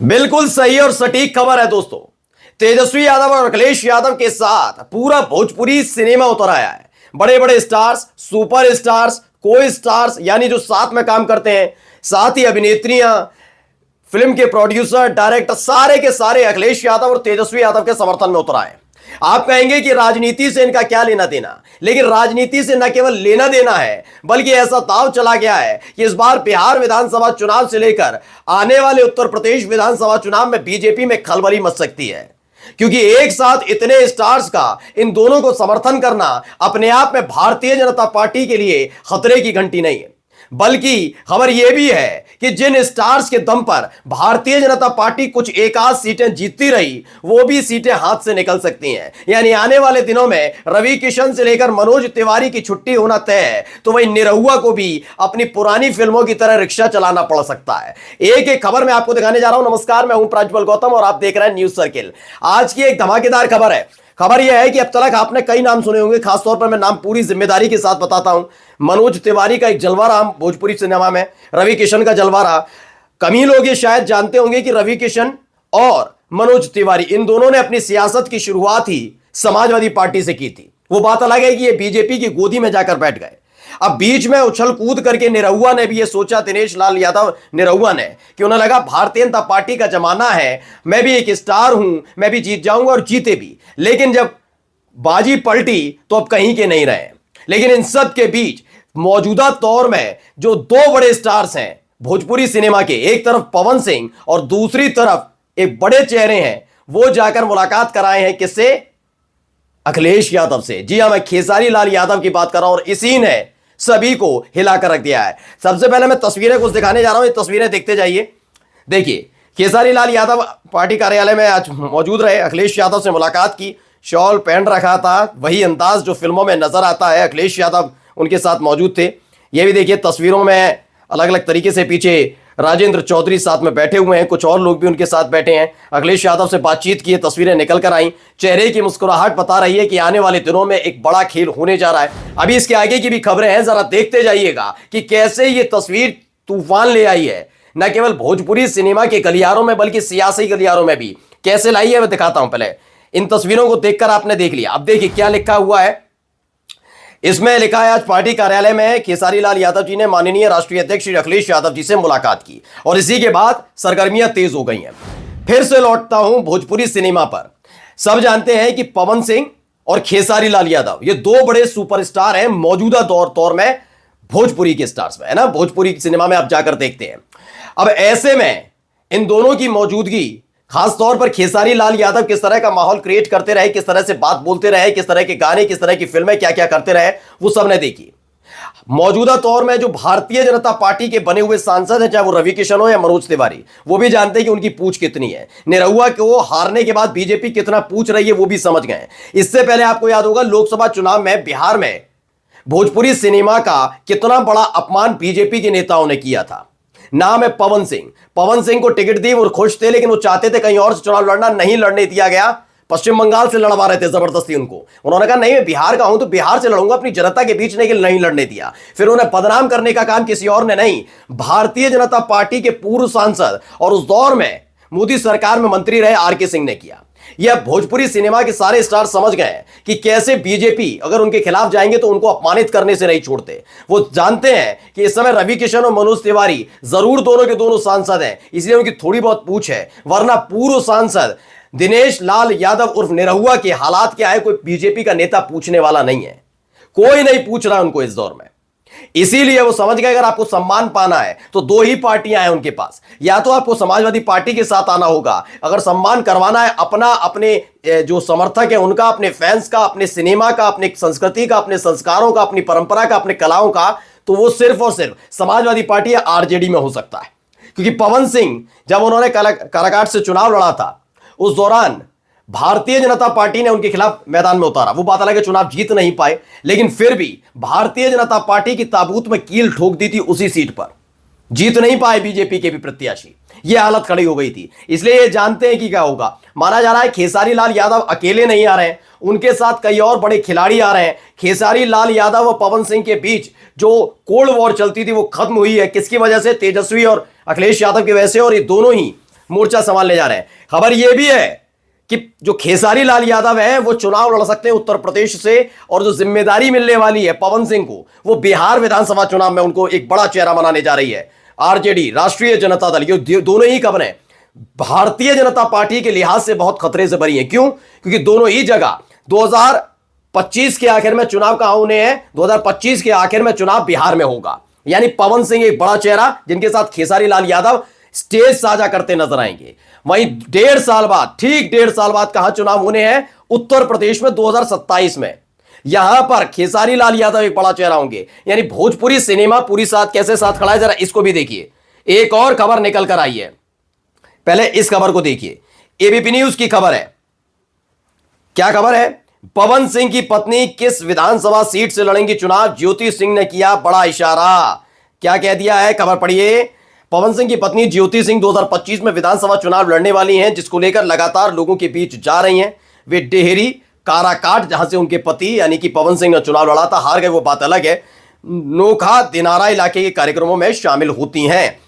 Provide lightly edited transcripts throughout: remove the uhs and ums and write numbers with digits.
बिल्कुल सही और सटीक खबर है दोस्तों। तेजस्वी यादव और अखिलेश यादव के साथ पूरा भोजपुरी सिनेमा उतर आया है। बड़े बड़े स्टार्स, सुपर स्टार्स, को स्टार्स यानी जो साथ में काम करते हैं, साथ ही अभिनेत्रियां, फिल्म के प्रोड्यूसर, डायरेक्टर, सारे के सारे अखिलेश यादव और तेजस्वी यादव के समर्थन में उतर आए। आप कहेंगे कि राजनीति से इनका क्या लेना देना, लेकिन राजनीति से न केवल लेना देना है बल्कि ऐसा दांव चला गया है कि इस बार बिहार विधानसभा चुनाव से लेकर आने वाले उत्तर प्रदेश विधानसभा चुनाव में बीजेपी में खलबली मच सकती है, क्योंकि एक साथ इतने स्टार्स का इन दोनों को समर्थन करना अपने आप में भारतीय जनता पार्टी के लिए खतरे की घंटी नहीं है, बल्कि खबर यह भी है कि जिन स्टार्स के दम पर भारतीय जनता पार्टी कुछ एक आध सीटें जीतती रही, वो भी सीटें हाथ से निकल सकती हैं। यानी आने वाले दिनों में रवि किशन से लेकर मनोज तिवारी की छुट्टी होना तय है, तो वही निरहुआ को भी अपनी पुरानी फिल्मों की तरह रिक्शा चलाना पड़ सकता है। एक एक खबर मैं आपको दिखाने जा रहा हूं। नमस्कार, मैं हूं प्राज्वल गौतम और आप देख रहे हैं न्यूज सर्किल। आज की एक धमाकेदार खबर है। खबर यह है कि अब तक आपने कई नाम सुने होंगे, खासतौर पर मैं नाम पूरी जिम्मेदारी के साथ बताता हूं। मनोज तिवारी का एक जलवा रहा भोजपुरी सिनेमा में, रवि किशन का जलवा रहा। कम ही लोग ये शायद जानते होंगे कि रवि किशन और मनोज तिवारी इन दोनों ने अपनी सियासत की शुरुआत ही समाजवादी पार्टी से की थी। वो बात अलग है कि ये बीजेपी की गोदी में जाकर बैठ गए। अब बीच में उछल कूद करके निरहुआ ने भी ये सोचा, दिनेश लाल यादव निरहुआ ने, कि उन्हें लगा भारतीय जनता पार्टी का जमाना है, मैं भी एक स्टार हूं, मैं भी जीत जाऊंगा और जीते भी। लेकिन जब बाजी पलटी तो अब कहीं के नहीं रहे। लेकिन इन सब के बीच मौजूदा दौर में जो दो बड़े स्टार्स हैं भोजपुरी सिनेमा के, एक तरफ पवन सिंह और दूसरी तरफ एक बड़े चेहरे हैं, वो जाकर मुलाकात कराए हैं किससे? अखिलेश यादव से। जी हां, मैं खेसारी लाल यादव की बात कर रहा हूं और इसी ने सभी को हिलाकर रख दिया है। सबसे पहले मैं तस्वीरें कुछ दिखाने जा रहा हूं, ये तस्वीरें देखते जाइए। देखिए, खेसारी लाल यादव पार्टी कार्यालय में आज मौजूद रहे, अखिलेश यादव से मुलाकात की, शॉल पहन रखा था, वही अंदाज जो फिल्मों में नजर आता है। अखिलेश यादव उनके साथ मौजूद थे। ये भी देखिए तस्वीरों में अलग अलग तरीके से पीछे राजेंद्र चौधरी साथ में बैठे हुए हैं, कुछ और लोग भी उनके साथ बैठे हैं। अखिलेश यादव से बातचीत की, तस्वीरें निकल कर आई। चेहरे की मुस्कुराहट बता रही है कि आने वाले दिनों में एक बड़ा खेल होने जा रहा है। अभी इसके आगे की भी खबरें हैं, जरा देखते जाइएगा कि कैसे ये तस्वीर तूफान ले आई है, न केवल भोजपुरी सिनेमा के गलियारों में बल्कि सियासी गलियारों में भी। कैसे लाई है मैं दिखाता हूं। पहले इन तस्वीरों को देखकर आपने देख लिया, अब देखिए क्या लिखा हुआ है। इसमें लिखा है, आज पार्टी कार्यालय में खेसारी लाल यादव जी ने माननीय राष्ट्रीय अध्यक्ष श्री अखिलेश यादव जी से मुलाकात की और इसी के बाद सरगर्मियां तेज हो गई हैं। फिर से लौटता हूं भोजपुरी सिनेमा पर। सब जानते हैं कि पवन सिंह और खेसारी लाल यादव ये दो बड़े सुपरस्टार हैं मौजूदा दौर में भोजपुरी के स्टार्स में, है ना। भोजपुरी सिनेमा में आप जाकर देखते हैं। अब ऐसे में इन दोनों की मौजूदगी, खास तौर पर खेसारी लाल यादव किस तरह का माहौल क्रिएट करते रहे, किस तरह से बात बोलते रहे, किस तरह के गाने, किस तरह की फिल्में क्या क्या करते रहे, वो सब ने देखी। मौजूदा दौर में जो भारतीय जनता पार्टी के बने हुए सांसद हैं, चाहे वो रवि किशन हो या मनोज तिवारी, वो भी जानते हैं कि उनकी पूछ कितनी है। निरहुआ को हारने के बाद बीजेपी कितना पूछ रही है वो भी समझ गए। इससे पहले आपको याद होगा लोकसभा चुनाव में बिहार में भोजपुरी सिनेमा का कितना बड़ा अपमान बीजेपी के नेताओं ने किया था। नाम है पवन सिंह। पवन सिंह को टिकट दी, वो खुश थे, लेकिन वो चाहते थे कहीं और से चुनाव लड़ना, नहीं लड़ने दिया गया। पश्चिम बंगाल से लड़वा रहे थे जबरदस्ती उनको। उन्होंने कहा नहीं, मैं बिहार का हूं तो बिहार से लड़ूंगा, अपनी जनता के बीच नहीं लड़ने दिया। फिर उन्हें बदनाम करने का काम किसी और ने नहीं, भारतीय जनता पार्टी के पूर्व सांसद और उस दौर में मोदी सरकार में मंत्री रहे आर के सिंह ने किया। यह भोजपुरी सिनेमा के सारे स्टार समझ गए कि कैसे बीजेपी अगर उनके खिलाफ जाएंगे तो उनको अपमानित करने से नहीं छोड़ते। वो जानते हैं कि इस समय रवि किशन और मनोज तिवारी जरूर दोनों के दोनों सांसद हैं, इसलिए उनकी थोड़ी बहुत पूछ है, वरना पूर्व सांसद दिनेश लाल यादव उर्फ निरहुआ के हालात क्या है, कोई बीजेपी का नेता पूछने वाला नहीं है। कोई नहीं पूछ रहा उनको इस दौर में। इसीलिए वो समझ गए अगर आपको सम्मान पाना है तो दो ही पार्टियां हैं उनके पास, या तो आपको समाजवादी पार्टी के साथ आना होगा अगर सम्मान करवाना है अपना, अपने जो समर्थक है उनका, अपने फैंस का, अपने सिनेमा का, अपने संस्कृति का, अपने संस्कारों का, अपनी परंपरा का, अपने कलाओं का, तो वो सिर्फ और सिर्फ समाजवादी पार्टी या आरजेडी में हो सकता है। क्योंकि पवन सिंह जब उन्होंने काराकाट से चुनाव लड़ा था, उस दौरान भारतीय जनता पार्टी ने उनके खिलाफ मैदान में उतारा। वो बात अलग है, चुनाव जीत नहीं पाए, लेकिन फिर भी भारतीय जनता पार्टी की ताबूत में कील ठोक दी थी उसी सीट पर। जीत नहीं पाए बीजेपी के भी प्रत्याशी, यह हालत खड़ी हो गई थी। इसलिए ये जानते हैं कि क्या होगा। माना जा रहा है खेसारी लाल यादव अकेले नहीं आ रहे हैं, उनके साथ कई और बड़े खिलाड़ी आ रहे हैं। खेसारी लाल यादव और पवन सिंह के बीच जो कोल्ड वॉर चलती थी वो खत्म हुई है। किसकी वजह से? तेजस्वी और अखिलेश यादव की वजह से। और ये दोनों ही मोर्चा संभालने जा रहे हैं। खबर यह भी है कि जो खेसारी लाल यादव है वो चुनाव लड़ सकते हैं उत्तर प्रदेश से, और जो जिम्मेदारी मिलने वाली है पवन सिंह को, वो बिहार विधानसभा चुनाव में उनको एक बड़ा चेहरा बनाने जा रही है। आरजेडी, राष्ट्रीय जनता दल, ये दोनों ही खबरें भारतीय जनता पार्टी के लिहाज से बहुत खतरे से भरी हैं। क्यों? क्योंकि दोनों ही जगह 2025 के आखिर में चुनाव कहां होने हैं? 2025 के आखिर में चुनाव बिहार में होगा। यानी पवन सिंह एक बड़ा चेहरा जिनके साथ खेसारी लाल यादव स्टेज साझा करते नजर आएंगे। वहीं 1.5 साल बाद, ठीक 1.5 साल बाद कहां चुनाव होने हैं? उत्तर प्रदेश में 2027 में। यहां पर खेसारी लाल यादव एक बड़ा चेहरा होंगे। यानी भोजपुरी सिनेमा पूरी साथ कैसे साथ खड़ा है, जरा इसको भी देखिए। एक और खबर निकल कर आई है, पहले इस खबर को देखिए। एबीपी न्यूज की खबर है। क्या खबर है? पवन सिंह की पत्नी किस विधानसभा सीट से लड़ेंगी चुनाव? ज्योति सिंह ने किया बड़ा इशारा। क्या कह दिया है, खबर पढ़िए। पवन सिंह की पत्नी ज्योति सिंह 2025 में विधानसभा चुनाव लड़ने वाली हैं, जिसको लेकर लगातार लोगों के बीच जा रही हैं। वे डेहरी काराकाट, जहां से उनके पति यानी कि पवन सिंह ने चुनाव लड़ा था, हार गए, वो बात अलग है, नोखा दिनारा इलाके के कार्यक्रमों में शामिल होती हैं।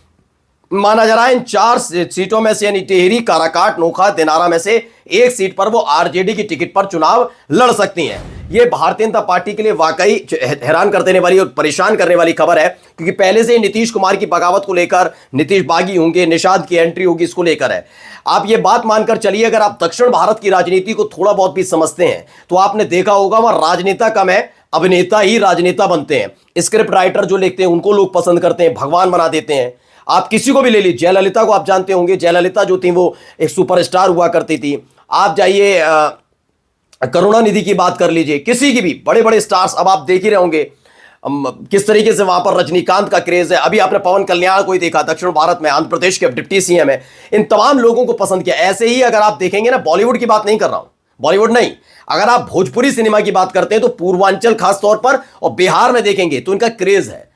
माना जा रहा है इन 4 सीटों में से, यानी टिहरी, काराकाट, नोखा, दिनारा में से एक सीट पर वो आरजेडी की टिकट पर चुनाव लड़ सकती हैं। ये भारतीय जनता पार्टी के लिए वाकई हैरान कर देने वाली और परेशान करने वाली खबर है, क्योंकि पहले से नीतीश कुमार की बगावत को लेकर नीतीश बागी होंगे, निषाद की एंट्री होगी, इसको लेकर है। आप ये बात मानकर चलिए, अगर आप दक्षिण भारत की राजनीति को थोड़ा बहुत भी समझते हैं तो आपने देखा होगा वहां राजनेता कम है, अभिनेता ही राजनेता बनते हैं। स्क्रिप्ट राइटर जो लिखते हैं उनको लोग पसंद करते हैं, भगवान बना देते हैं। आप किसी को भी ले लीजिए, जयललिता को आप जानते होंगे, जयललिता जो थी वो एक सुपरस्टार हुआ करती थी। आप जाइए करुणानिधि की बात कर लीजिए, किसी की भी, बड़े बड़े स्टार्स अब आप देख ही रहे होंगे किस तरीके से वहां पर रजनीकांत का क्रेज है। अभी आपने पवन कल्याण को ही देखा, दक्षिण भारत में आंध्र प्रदेश के डिप्टी सीएम है। इन तमाम लोगों को पसंद किया। ऐसे ही अगर आप देखेंगे ना, बॉलीवुड की बात नहीं कर रहा हूं, बॉलीवुड नहीं, अगर आप भोजपुरी सिनेमा की बात करते हैं तो पूर्वांचल खासतौर पर और बिहार में देखेंगे तो इनका क्रेज है।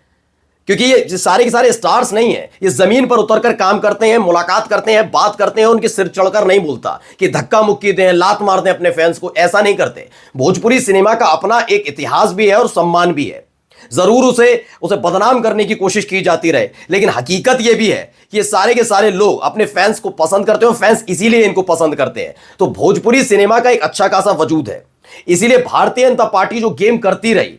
क्योंकि ये सारे के सारे स्टार्स नहीं है, ये जमीन पर उतरकर काम करते हैं, मुलाकात करते हैं, बात करते हैं। उनके सिर चढ़कर नहीं बोलता कि धक्का मुक्की दें, लात मार दें अपने फैंस को, ऐसा नहीं करते। भोजपुरी सिनेमा का अपना एक इतिहास भी है और सम्मान भी है। जरूर उसे बदनाम करने की कोशिश की जाती रहे, लेकिन हकीकत यह भी है कि ये सारे के सारे लोग अपने फैंस को पसंद करते हैं और फैंस इसीलिए इनको पसंद करते हैं। तो भोजपुरी सिनेमा का एक अच्छा खासा वजूद है। इसीलिए भारतीय जनता पार्टी जो गेम करती रही,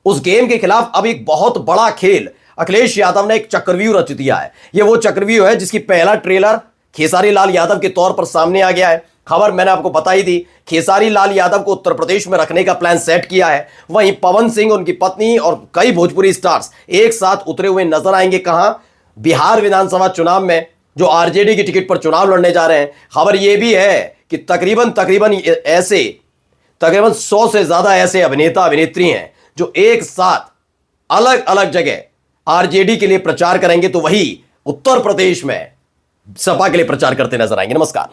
उस गेम के खिलाफ अब एक बहुत बड़ा खेल अखिलेश यादव ने एक चक्रव्यूह रच दिया है। यह वो चक्रव्यूह है जिसकी पहला ट्रेलर खेसारी लाल यादव के तौर पर सामने आ गया है। खबर मैंने आपको बताई थी, खेसारी लाल यादव को उत्तर प्रदेश में रखने का प्लान सेट किया है। वहीं पवन सिंह, उनकी पत्नी और कई भोजपुरी स्टार्स एक साथ उतरे हुए नजर आएंगे। कहां? बिहार विधानसभा चुनाव में, जो आरजेडी की टिकट पर चुनाव लड़ने जा रहे हैं। खबर यह भी है कि तकरीबन 100 से ज्यादा ऐसे अभिनेता अभिनेत्री हैं जो एक साथ अलग अलग जगह आरजेडी के लिए प्रचार करेंगे, तो वही उत्तर प्रदेश में सपा के लिए प्रचार करते नजर आएंगे। नमस्कार।